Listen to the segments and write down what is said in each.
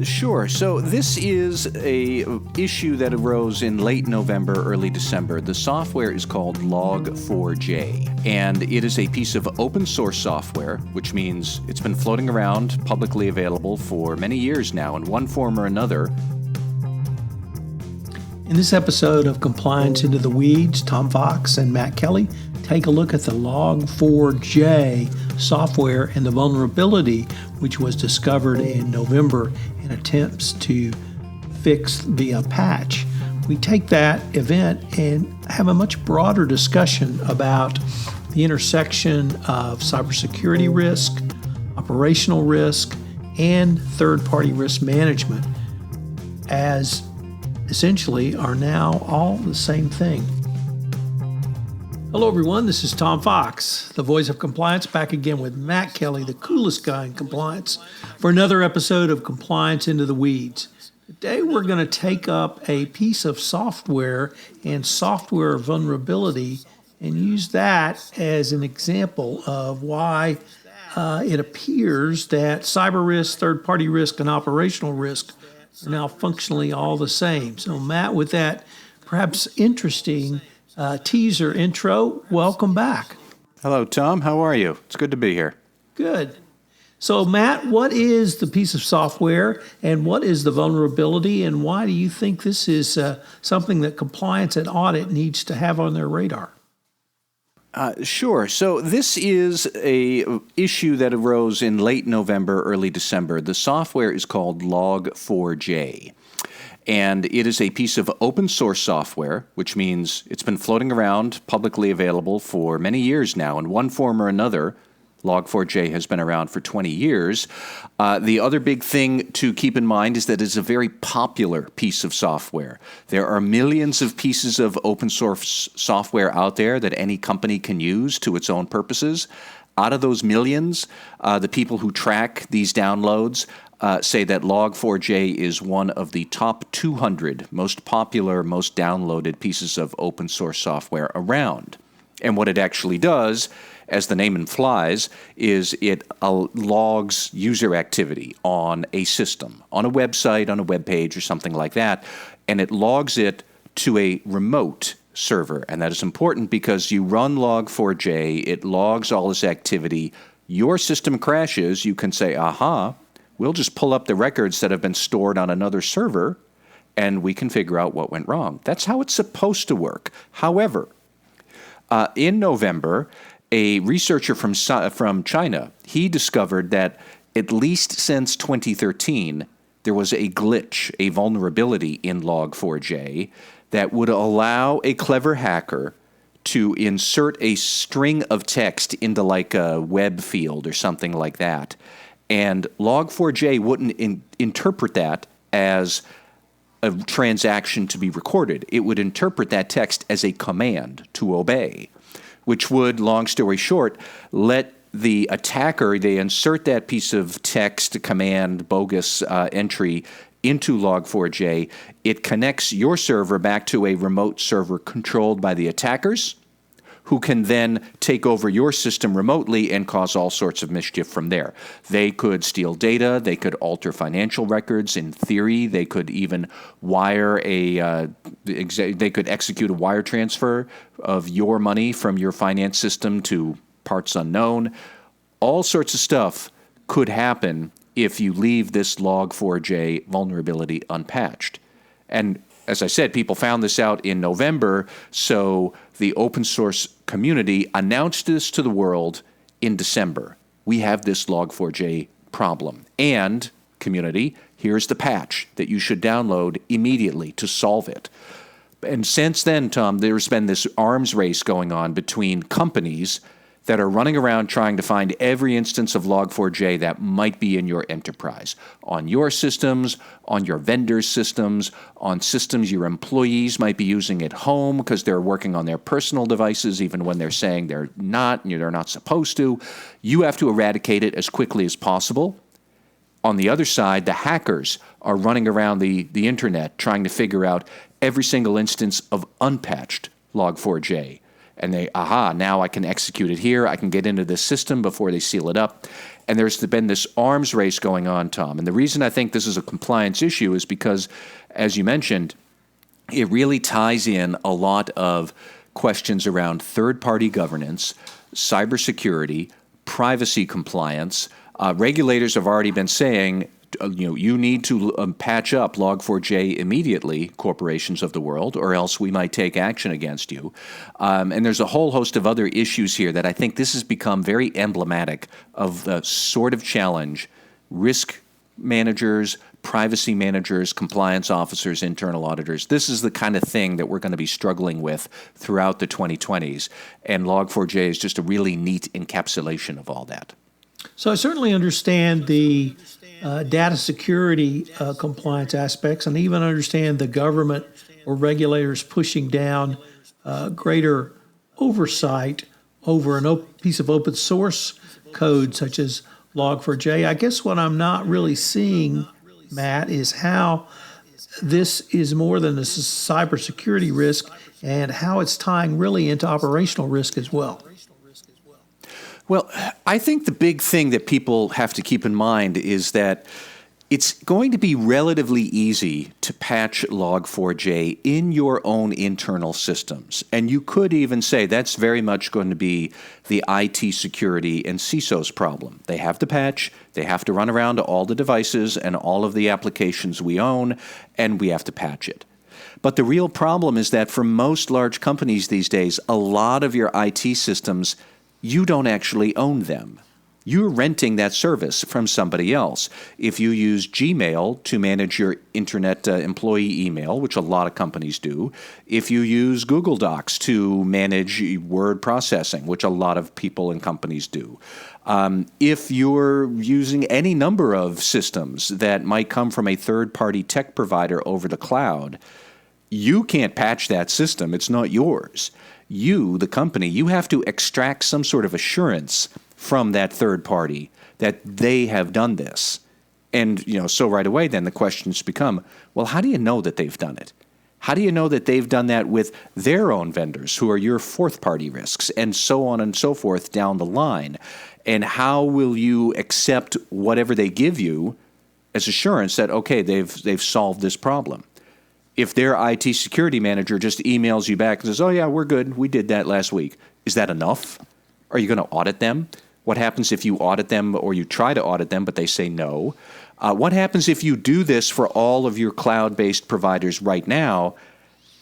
Sure. So this is a issue that arose in late November, early December. The software is called Log4j, and it is a piece of open source software, which means it's been floating around, publicly available for many years now in one form or another. In this episode of Compliance Into the Weeds, Tom Fox and Matt Kelly take a look at the Log4j software and the vulnerability which was discovered in November in attempts to fix via patch. We take that event and have a much broader discussion about the intersection of cybersecurity risk, operational risk, and third-party risk management as essentially are now all the same thing. Hello everyone, this is Tom Fox, the voice of compliance, back again with Matt Kelly, the coolest guy in compliance, for another episode of Compliance Into the Weeds. Today we're going to take up a piece of software and software vulnerability and use that as an example of why it appears that cyber risk, third-party risk, and operational risk are now functionally all the same. So Matt, with that perhaps interesting teaser intro, welcome back. Hello, Tom. How are you? It's good to be here. Good. So Matt, what is the piece of software and what is the vulnerability, and why do you think this is something that compliance and audit needs to have on their radar? Sure. So this is a issue that arose in late November, early December. The software is called Log4j, and it is a piece of open source software, which means it's been floating around, publicly available for many years now in one form or another. Log4j has been around for 20 years. The other big thing to keep in mind is that it's a very popular piece of software. There are millions of pieces of open source software out there that any company can use to its own purposes. Out of those millions, the people who track these downloads say that Log4j is one of the top 200 most popular, most downloaded pieces of open source software around. And what it actually does, as the name implies, is it logs user activity on a system, on a website, on a web page, or something like that, and it logs it to a remote server. And that is important because you run Log4j, it logs all this activity. Your system crashes, you can say, aha, we'll just pull up the records that have been stored on another server, and we can figure out what went wrong. That's how it's supposed to work. However, in November, a researcher from China, he discovered that at least since 2013, there was a glitch, a vulnerability in Log4j that would allow a clever hacker to insert a string of text into like a web field or something like that. And Log4j wouldn't interpret that as a transaction to be recorded. It would interpret that text as a command to obey, which would, long story short, let the attacker, they insert that piece of text, command, bogus entry into Log4j. It connects your server back to a remote server controlled by the attackers, who can then take over your system remotely and cause all sorts of mischief from there. They could steal data, they could alter financial records. In theory, they could even they could execute a wire transfer of your money from your finance system to parts unknown. All sorts of stuff could happen if you leave this Log4j vulnerability unpatched. And as I said, people found this out in November, so the open source community announced this to the world in December. We have this Log4j problem. And, community, here's the patch that you should download immediately to solve it. And since then, Tom, there's been this arms race going on between companies that are running around trying to find every instance of Log4j that might be in your enterprise, on your systems, on your vendors' systems, on systems your employees might be using at home because they're working on their personal devices even when they're saying they're not, and they're not supposed to. You have to eradicate it as quickly as possible. On the other side, the hackers are running around the internet trying to figure out every single instance of unpatched Log4j. And now I can execute it here. I can get into this system before they seal it up. And there's been this arms race going on, Tom. And the reason I think this is a compliance issue is because, as you mentioned, it really ties in a lot of questions around third-party governance, cybersecurity, privacy compliance. Regulators have already been saying, you need to patch up Log4j immediately, corporations of the world, or else we might take action against you. And there's a whole host of other issues here that I think this has become very emblematic of the sort of challenge risk managers, privacy managers, compliance officers, internal auditors. This is the kind of thing that we're going to be struggling with throughout the 2020s. And Log4j is just a really neat encapsulation of all that. So I certainly understand the data security compliance aspects, and even understand the government or regulators pushing down greater oversight over a piece of open source code such as Log4j. I guess what I'm not really seeing, Matt, is how this is more than a cybersecurity risk and how it's tying really into operational risk as well. Well, I think the big thing that people have to keep in mind is that it's going to be relatively easy to patch Log4j in your own internal systems. And you could even say that's very much going to be the IT security and CISO's problem. They have to patch, they have to run around to all the devices and all of the applications we own, and we have to patch it. But the real problem is that for most large companies these days, a lot of your IT systems, you don't actually own them. You're renting that service from somebody else. If you use Gmail to manage your internet employee email, which a lot of companies do, if you use Google Docs to manage word processing, which a lot of people and companies do, if you're using any number of systems that might come from a third-party tech provider over the cloud, you can't patch that system. It's not yours. You, the company, you have to extract some sort of assurance from that third party that they have done this. And, so right away then the questions become, well, how do you know that they've done it? How do you know that they've done that with their own vendors who are your fourth party risks, and so on and so forth down the line? And how will you accept whatever they give you as assurance that, okay, they've solved this problem? If their IT security manager just emails you back and says, oh, yeah, we're good, we did that last week, is that enough? Are you going to audit them? What happens if you audit them or you try to audit them, but they say no? What happens if you do this for all of your cloud-based providers right now,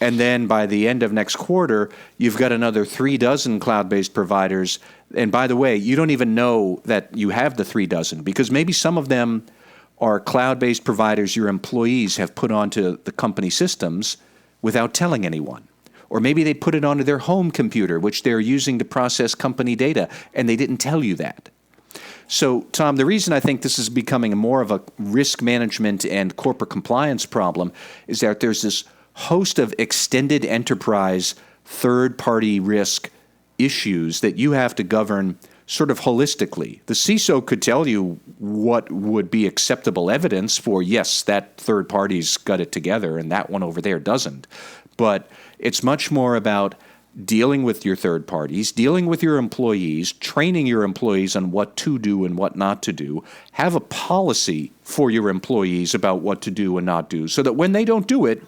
and then by the end of next quarter, you've got another 36 cloud-based providers, and by the way, you don't even know that you have the 36 because maybe some of them are cloud-based providers your employees have put onto the company systems without telling anyone. Or maybe they put it onto their home computer, which they're using to process company data, and they didn't tell you that. So, Tom, the reason I think this is becoming more of a risk management and corporate compliance problem is that there's this host of extended enterprise third-party risk issues that you have to govern sort of holistically. The CISO could tell you what would be acceptable evidence for, yes, that third party's got it together and that one over there doesn't. But it's much more about dealing with your third parties, dealing with your employees, training your employees on what to do and what not to do, have a policy for your employees about what to do and not do, so that when they don't do it,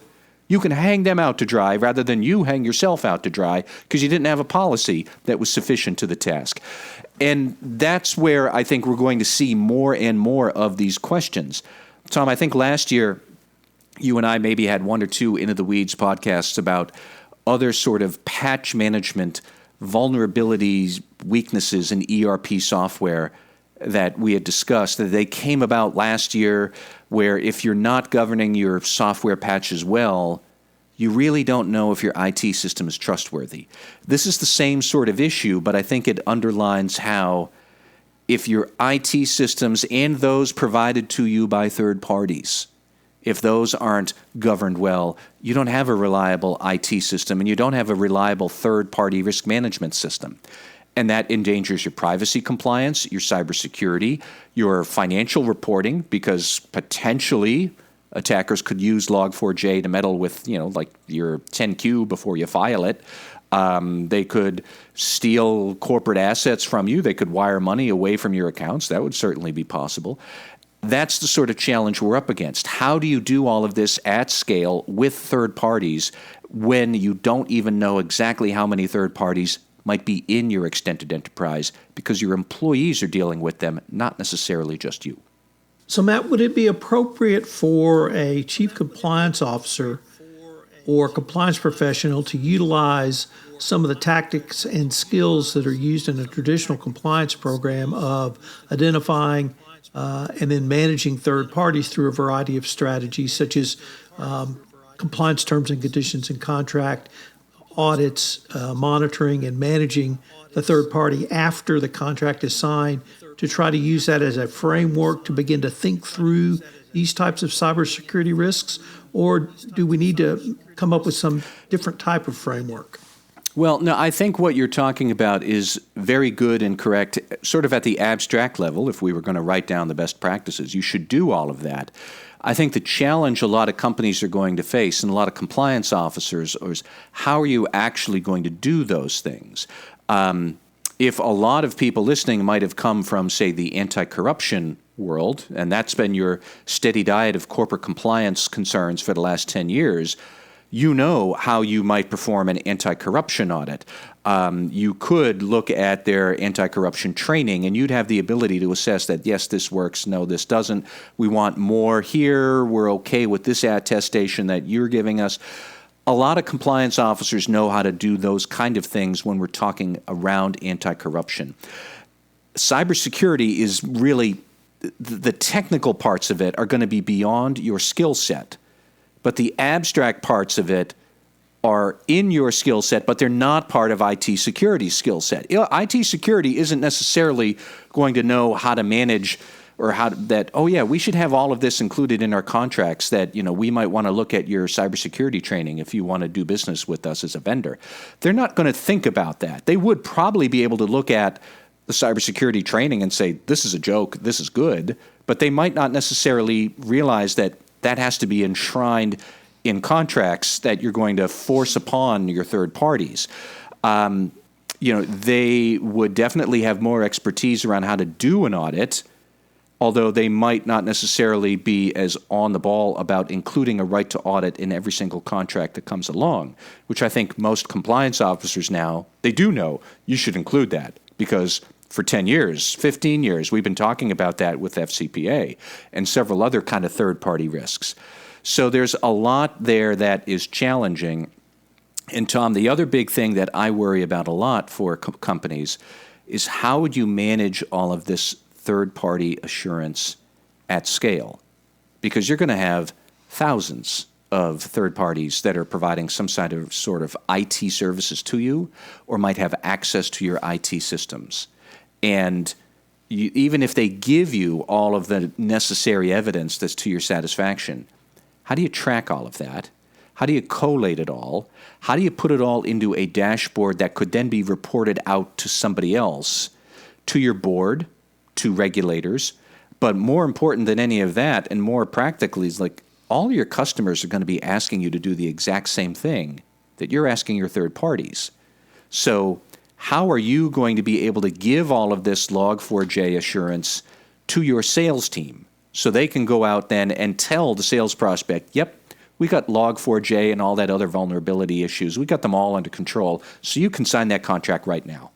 you can hang them out to dry rather than you hang yourself out to dry because you didn't have a policy that was sufficient to the task. And that's where I think we're going to see more and more of these questions. Tom, I think last year you and I maybe had one or two Into the Weeds podcasts about other sort of patch management vulnerabilities, weaknesses in ERP software that we had discussed, that they came about last year, where if you're not governing your software patches well, you really don't know if your IT system is trustworthy. This is the same sort of issue, but I think it underlines how if your IT systems and those provided to you by third parties, if those aren't governed well, you don't have a reliable IT system and you don't have a reliable third-party risk management system. And that endangers your privacy compliance, your cybersecurity, your financial reporting, because potentially attackers could use Log4j to meddle with, like your 10Q before you file it. They could steal corporate assets from you. They could wire money away from your accounts. That would certainly be possible. That's the sort of challenge we're up against. How do you do all of this at scale with third parties when you don't even know exactly how many third parties might be in your extended enterprise because your employees are dealing with them, not necessarily just you? So, Matt, would it be appropriate for a chief compliance officer or compliance professional to utilize some of the tactics and skills that are used in a traditional compliance program of identifying and then managing third parties through a variety of strategies such as compliance terms and conditions and contract, audits, monitoring and managing the third party after the contract is signed, to try to use that as a framework to begin to think through these types of cybersecurity risks? Or do we need to come up with some different type of framework? Well, no, I think what you're talking about is very good and correct, sort of at the abstract level. If we were going to write down the best practices, you should do all of that. I think the challenge a lot of companies are going to face and a lot of compliance officers is how are you actually going to do those things? If a lot of people listening might have come from, say, the anti-corruption world, and that's been your steady diet of corporate compliance concerns for the last 10 years, you know how you might perform an anti-corruption audit. You could look at their anti-corruption training, and you'd have the ability to assess that, yes, this works, no, this doesn't. We want more here. We're okay with this attestation that you're giving us. A lot of compliance officers know how to do those kind of things when we're talking around anti-corruption. Cybersecurity is really, the technical parts of it are going to be beyond your skill set. But the abstract parts of it are in your skill set, but they're not part of IT security skill set. IT security isn't necessarily going to know how to manage or how to, that, oh yeah, we should have all of this included in our contracts, that, you know, we might want to look at your cybersecurity training if you want to do business with us as a vendor. They're not going to think about that. They would probably be able to look at the cybersecurity training and say, this is a joke, this is good, but they might not necessarily realize that that has to be enshrined in contracts that you're going to force upon your third parties. They would definitely have more expertise around how to do an audit, although they might not necessarily be as on the ball about including a right to audit in every single contract that comes along, which I think most compliance officers now, they do know you should include that, because for 10 years, 15 years, we've been talking about that with FCPA and several other kind of third-party risks. So there's a lot there that is challenging. And Tom, the other big thing that I worry about a lot for companies is how would you manage all of this third-party assurance at scale? Because you're going to have thousands of third parties that are providing some sort of IT services to you or might have access to your IT systems. And even if they give you all of the necessary evidence that's to your satisfaction, how do you track all of that? How do you collate it all? How do you put it all into a dashboard that could then be reported out to somebody else, to your board, to regulators? But more important than any of that, and more practically, is like all your customers are going to be asking you to do the exact same thing that you're asking your third parties. So how are you going to be able to give all of this Log4j assurance to your sales team so they can go out then and tell the sales prospect, yep, we got Log4j and all that other vulnerability issues. We got them all under control, so you can sign that contract right now.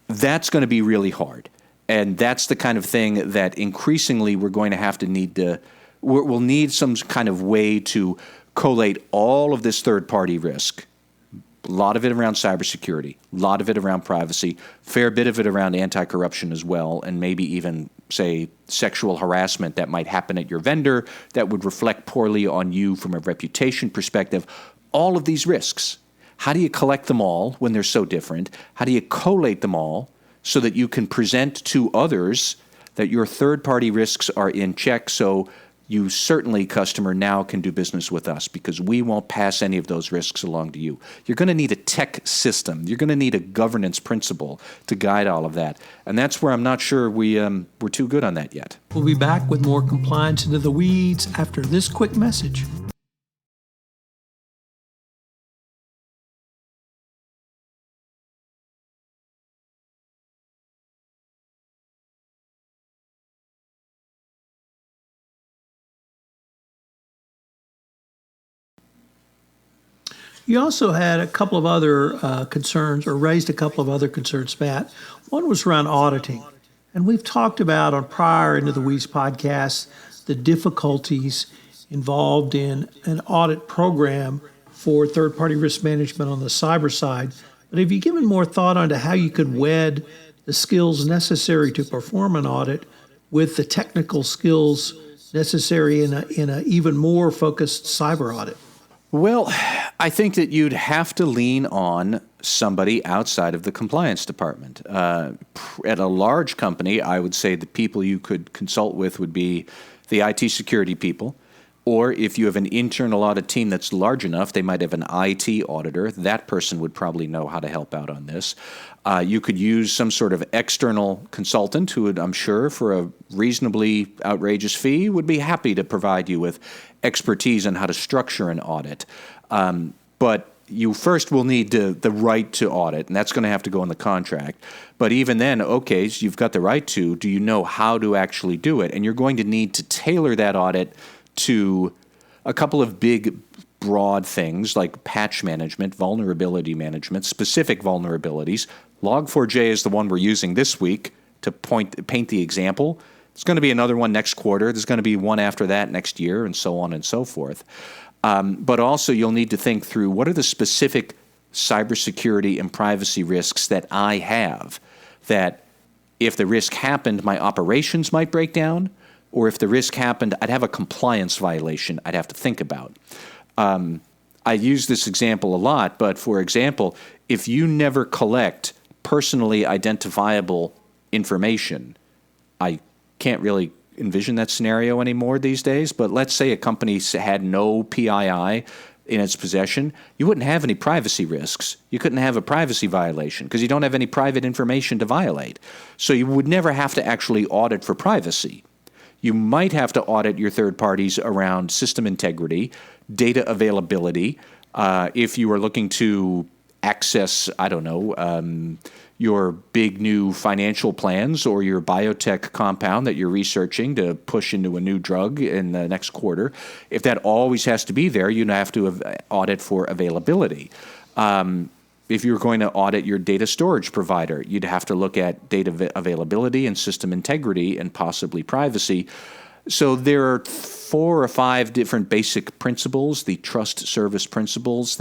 That's going to be really hard. And that's the kind of thing that increasingly we're going to have to we'll need some kind of way to collate all of this third-party risk. A lot of it around cybersecurity, a lot of it around privacy, fair bit of it around anti-corruption as well, and maybe even, say, sexual harassment that might happen at your vendor that would reflect poorly on you from a reputation perspective. All of these risks. How do you collect them all when they're so different? How do you collate them all so that you can present to others that your third-party risks are in check, so you certainly, customer, now can do business with us because we won't pass any of those risks along to you. You're going to need a tech system. You're going to need a governance principle to guide all of that. And that's where I'm not sure we're too good on that yet. We'll be back with more Compliance Into the Weeds after this quick message. You also had a couple of other concerns, or raised a couple of other concerns, Matt. One was around auditing. And we've talked about on prior Into the Weeds podcasts the difficulties involved in an audit program for third-party risk management on the cyber side. But have you given more thought onto how you could wed the skills necessary to perform an audit with the technical skills necessary in a even more focused cyber audit? Well, I think that you'd have to lean on somebody outside of the compliance department. At a large company, I would say the people you could consult with would be the IT security people, or if you have an internal audit team that's large enough, they might have an IT auditor. That person would probably know how to help out on this. You could use some sort of external consultant who would, I'm sure, for a reasonably outrageous fee, would be happy to provide you with expertise on how to structure an audit. But you first will need the right to audit, and that's going to have to go in the contract. But even then, okay, so you've got the right to, do you know how to actually do it? And you're going to need to tailor that audit to a couple of big, broad things like patch management, vulnerability management, specific vulnerabilities. Log4j is the one we're using this week to paint the example. There's going to be another one next quarter. There's going to be one after that next year, and so on and so forth. But also you'll need to think through what are the specific cybersecurity and privacy risks that I have that if the risk happened, my operations might break down, or if the risk happened, I'd have a compliance violation I'd have to think about. I use this example a lot, but for example, if you never collect personally identifiable information, I can't really envision that scenario anymore these days, but let's say a company had no PII in its possession, you wouldn't have any privacy risks. You couldn't have a privacy violation because you don't have any private information to violate. So you would never have to actually audit for privacy. You might have to audit your third parties around system integrity, data availability. If you are looking to access, I don't know, your big new financial plans or your biotech compound that you're researching to push into a new drug in the next quarter, if that always has to be there, you'd have to audit for availability. If you're going to audit your data storage provider, you'd have to look at data availability and system integrity and possibly privacy. So there are 4 or 5 different basic principles, the trust service principles,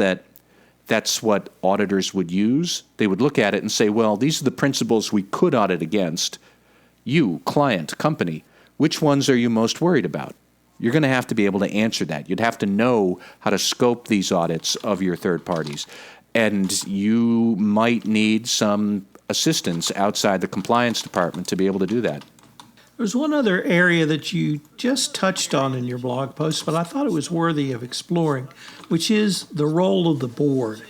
that's what auditors would use. They would look at it and say, well, these are the principles we could audit against. You, client, company, which ones are you most worried about? You're going to have to be able to answer that. You'd have to know how to scope these audits of your third parties. And you might need some assistance outside the compliance department to be able to do that. There's one other area that you just touched on in your blog post, but I thought it was worthy of exploring, which is the role of the board.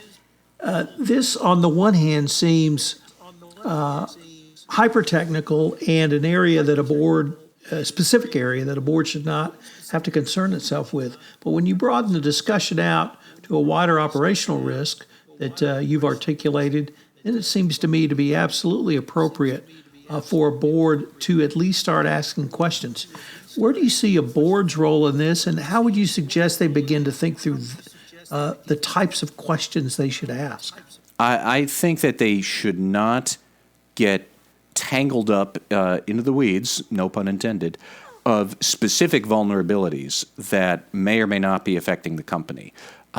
This, on the one hand, seems hyper-technical and an area that a specific area that a board should not have to concern itself with. But when you broaden the discussion out to a wider operational risk that you've articulated, then it seems to me to be absolutely appropriate for a board to at least start asking questions. Where do you see a board's role in this, and how would you suggest they begin to think through the types of questions they should ask? I think that they should not get tangled up into the weeds, no pun intended, of specific vulnerabilities that may or may not be affecting the company.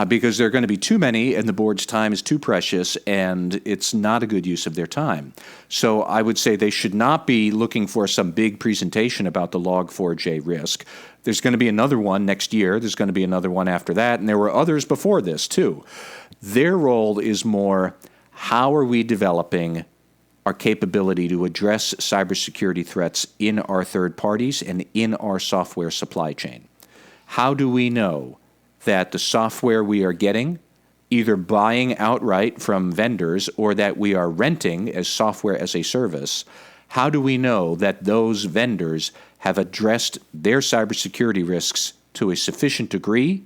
Because there are going to be too many and the board's time is too precious and it's not a good use of their time. So I would say they should not be looking for some big presentation about the Log4j risk. There's going to be another one next year. There's going to be another one after that. And there were others before this too. Their role is more, how are we developing our capability to address cybersecurity threats in our third parties and in our software supply chain? How do we know that the software we are getting, either buying outright from vendors or that we are renting as software as a service, how do we know that those vendors have addressed their cybersecurity risks to a sufficient degree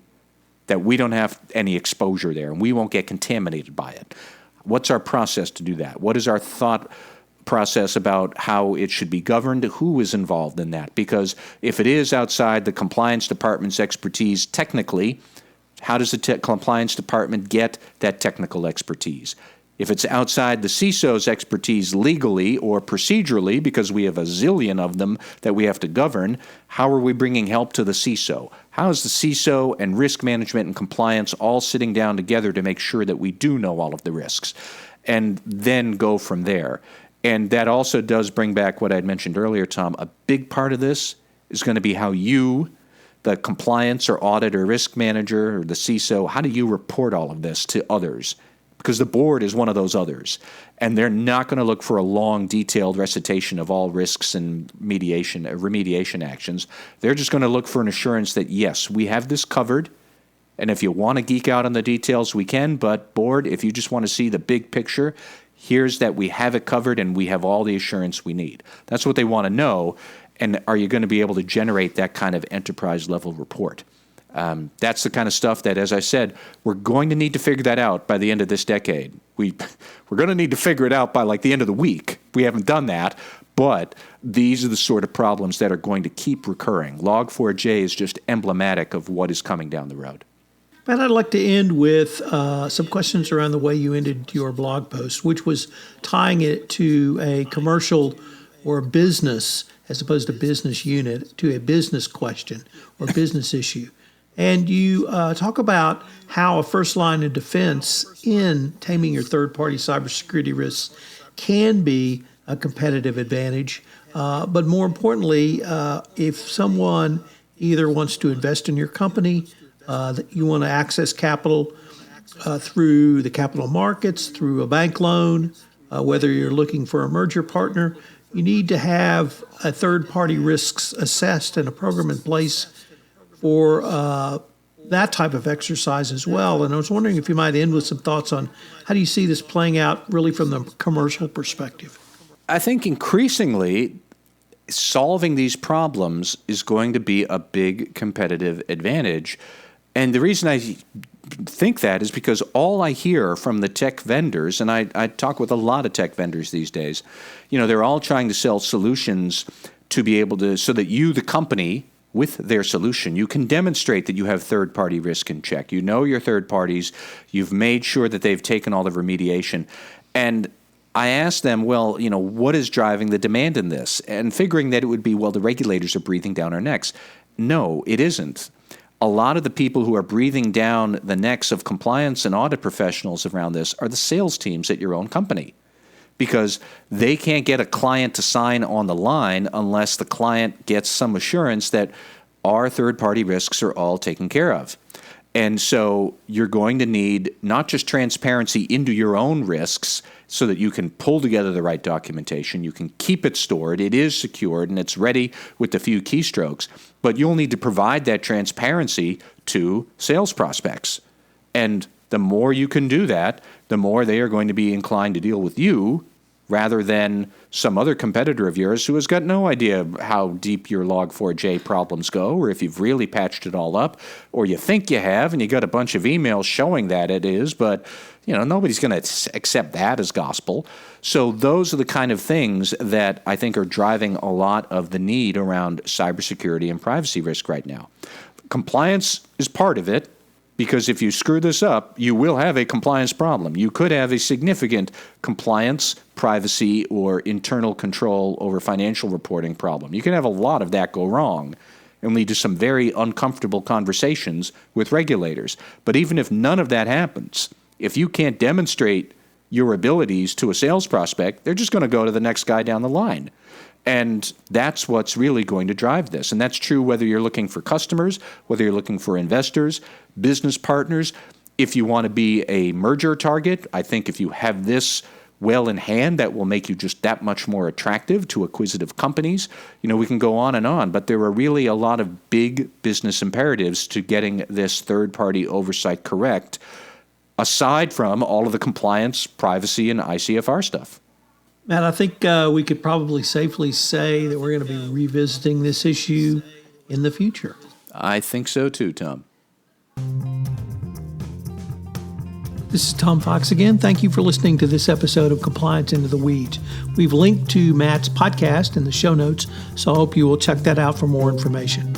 that we don't have any exposure there and we won't get contaminated by it? What's our process to do that? What is our thought process about how it should be governed? Who is involved in that? Because if it is outside the compliance department's expertise technically, How does the compliance department get that technical expertise? If it's outside the CISO's expertise legally or procedurally, because we have a zillion of them that we have to govern, how are we bringing help to the CISO? How is the CISO and risk management and compliance all sitting down together to make sure that we do know all of the risks? And then go from there. And that also does bring back what I'd mentioned earlier, Tom. A big part of this is going to be how you, the compliance or audit or risk manager or the CISO, how do you report all of this to others? Because the board is one of those others. And they're not going to look for a long, detailed recitation of all risks and remediation actions. They're just going to look for an assurance that, yes, we have this covered. And if you want to geek out on the details, we can. But board, if you just want to see the big picture, here's that we have it covered and we have all the assurance we need. That's what they want to know. And are you going to be able to generate that kind of enterprise-level report? That's the kind of stuff that, as I said, we're going to need to figure that out by the end of this decade. We're going to need to figure it out by like the end of the week. We haven't done that, but these are the sort of problems that are going to keep recurring. Log4j is just emblematic of what is coming down the road. Matt, I'd like to end with some questions around the way you ended your blog post, which was tying it to a commercial or a business, as opposed to business unit, to a business question or business issue. And you talk about how a first line of defense in taming your third-party cybersecurity risks can be a competitive advantage. But more importantly, if someone either wants to invest in your company, that you want to access capital through the capital markets, through a bank loan, whether you're looking for a merger partner, you need to have a third-party risks assessed and a program in place for that type of exercise as well. And I was wondering if you might end with some thoughts on how do you see this playing out really from the commercial perspective? I think increasingly solving these problems is going to be a big competitive advantage. And the reason I think that is because all I hear from the tech vendors, and I talk with a lot of tech vendors these days, they're all trying to sell solutions to be able to, so that you, the company, with their solution, you can demonstrate that you have third-party risk in check. You know your third parties. You've made sure that they've taken all the remediation. And I asked them, well, what is driving the demand in this? And figuring that it would be, well, the regulators are breathing down our necks. No, it isn't. A lot of the people who are breathing down the necks of compliance and audit professionals around this are the sales teams at your own company, because they can't get a client to sign on the line unless the client gets some assurance that our third-party risks are all taken care of. And so you're going to need not just transparency into your own risks so that you can pull together the right documentation, you can keep it stored, it is secured, and it's ready with a few keystrokes, but you'll need to provide that transparency to sales prospects. And the more you can do that, the more they are going to be inclined to deal with you rather than some other competitor of yours who has got no idea how deep your Log4j problems go, or if you've really patched it all up, or you think you have and you got a bunch of emails showing that it is, but nobody's going to accept that as gospel. So those are the kind of things that I think are driving a lot of the need around cybersecurity and privacy risk right now. Compliance is part of it, because if you screw this up, you will have a compliance problem. You could have a significant compliance, privacy, or internal control over financial reporting problem. You can have a lot of that go wrong and lead to some very uncomfortable conversations with regulators. But even if none of that happens, if you can't demonstrate your abilities to a sales prospect, they're just going to go to the next guy down the line. And that's what's really going to drive this. And that's true whether you're looking for customers, whether you're looking for investors, business partners. If you want to be a merger target, I think if you have this well in hand, that will make you just that much more attractive to acquisitive companies. We can go on, but there are really a lot of big business imperatives to getting this third-party oversight correct, aside from all of the compliance, privacy, and ICFR stuff. Matt, I think we could probably safely say that we're going to be revisiting this issue in the future. I think so too, Tom. This is Tom Fox again. Thank you for listening to this episode of Compliance Into the Weeds. We've linked to Matt's podcast in the show notes, so I hope you will check that out for more information.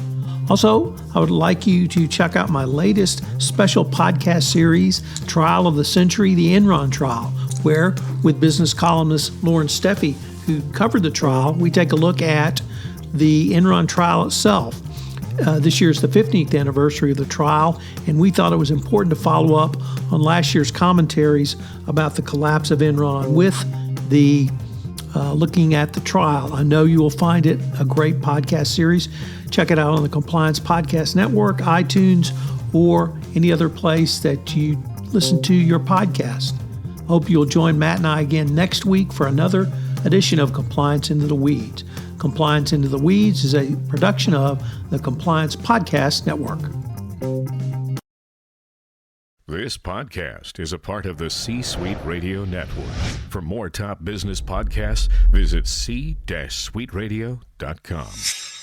Also, I would like you to check out my latest special podcast series, Trial of the Century, the Enron Trial, where, with business columnist Lauren Steffi, who covered the trial, we take a look at the Enron trial itself. This year's the 15th anniversary of the trial, and we thought it was important to follow up on last year's commentaries about the collapse of Enron with the looking at the trial. I know you will find it a great podcast series. Check it out on the Compliance Podcast Network, iTunes, or any other place that you listen to your podcast. Hope you'll join Matt and I again next week for another edition of Compliance Into the Weeds. Compliance Into the Weeds is a production of the Compliance Podcast Network. This podcast is a part of the C-Suite Radio Network. For more top business podcasts, visit c-suiteradio.com.